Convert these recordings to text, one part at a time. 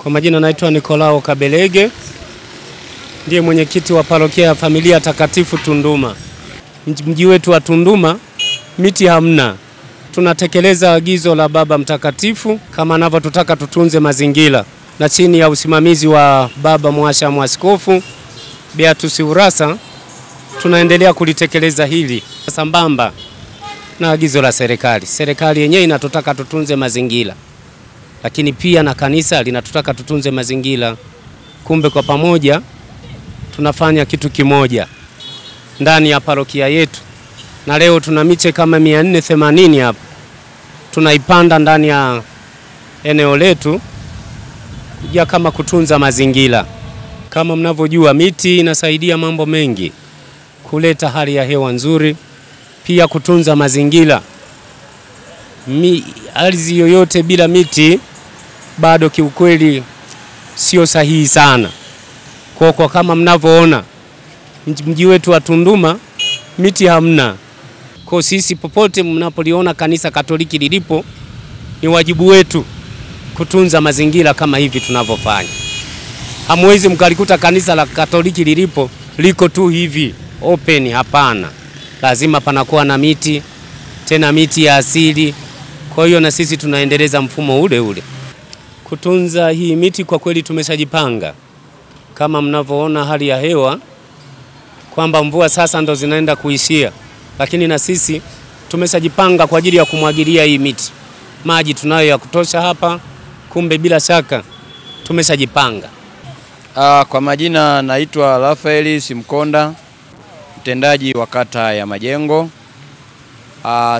Kwa majina naitwa Nikolao Kabelege, ndiye mwenyekiti wa parokia ya Familia Takatifu Tunduma. Mji wetu wa Tunduma miti hamna. Tunatekeleza agizo la Baba Mtakatifu kama anavyotutaka tutunze mazingira, na chini ya usimamizi wa Baba Mwashamu Askofu Beatus Urassa tunaendelea kulitekeleza hili sambamba na agizo la serikali. Serikali yenyewe inatutaka tutunze mazingira, lakini pia na kanisa linatutaka tutunze mazingira. Kumbe kwa pamoja tunafanya kitu kimoja ndani ya parokia yetu. Na leo tuna miche kama 480 hapa. Tunaipanda ndani ya eneo letu ya kama kutunza mazingira. Kama mnavyojua, miti inasaidia mambo mengi, kuleta hali ya hewa nzuri, pia kutunza mazingira. Ardhi yoyote bila miti bado kiukweli sio sahihi sana. Kwa kama mnavyoona mji wetu wa Tunduma miti hamna. Kwa sisi popote mnapoliona kanisa Katoliki lilipo, ni wajibu wetu kutunza mazingira kama hivi tunavyofanya. Hamwezi mkalikuta kanisa la Katoliki lilipo liko tu hivi open, hapana. Lazima panakuwa na miti, tena miti ya asili. Kwa hiyo na sisi tunaendeleza mfumo ule ule. Kutunza hii miti kwa kweli tumeshajipanga. Kama mnavyoona hali ya hewa kwamba mvua sasa ndo zinaenda kuishia, lakini na sisi tumeshajipanga kwa ajili ya kumwagilia hii miti. Maji tunayo ya kutosha hapa, kumbe bila shaka tumeshajipanga. Kwa majina naitwa Rafaeli Simkonda, mtendaji wa kata ya Majengo.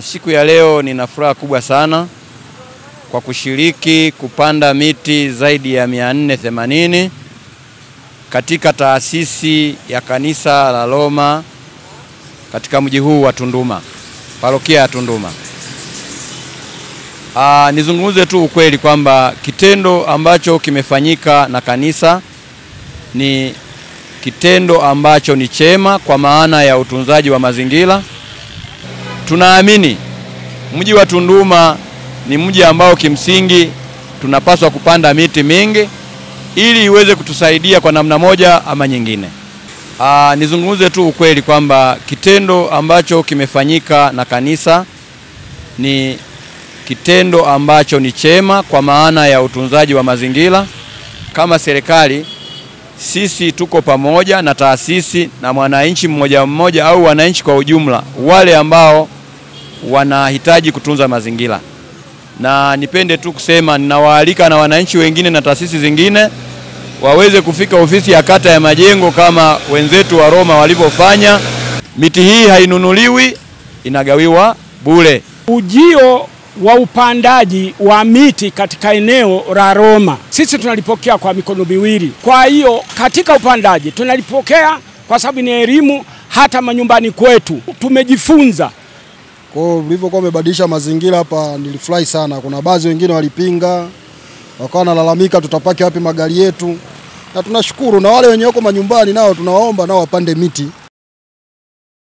Siku ya leo nina furaha kubwa sana kwa kushiriki kupanda miti zaidi ya 480 katika taasisi ya kanisa la Roma katika mji huu wa Tunduma, parokia ya Tunduma. Nizungumze tu ukweli kwamba kitendo ambacho kimefanyika na kanisa ni kitendo ambacho ni chema kwa maana ya utunzaji wa mazingira. Tunaamini mji wa Tunduma ni mji ambao kimsingi tunapaswa kupanda miti mingi ili iweze kutusaidia kwa namna moja ama nyingine. Nizungumze tu ukweli kwamba kitendo ambacho kimefanyika na kanisa ni kitendo ambacho ni chema kwa maana ya utunzaji wa mazingira. Kama serikali sisi tuko pamoja na taasisi na mwananchi mmoja mmoja au wananchi kwa ujumla wale ambao wanahitaji kutunza mazingira. Na nipende tu kusema ninawaalika na wananchi wengine na taasisi zingine waweze kufika ofisi ya kata ya Majengo kama wenzetu wa Roma walivyofanya. Miti hii hainunuliwi, inagawiwa bure. Ujio wa upandaji wa miti katika eneo la Roma sisi tunalipokea kwa mikono miwili. Kwa hiyo katika upandaji tunalipokea kwa sababu ni elimu, hata manyumbani kwetu tumejifunza. Kwa ulivyokuwa umebadilisha mazingira hapa nilifurahi sana. Kuna baadhi wengine walipinga, wakawa wanalalamika tutapaki wapi magari yetu. Na tunashukuru, na wale wenye wako manyumbani nao tunawaomba nao wapande miti.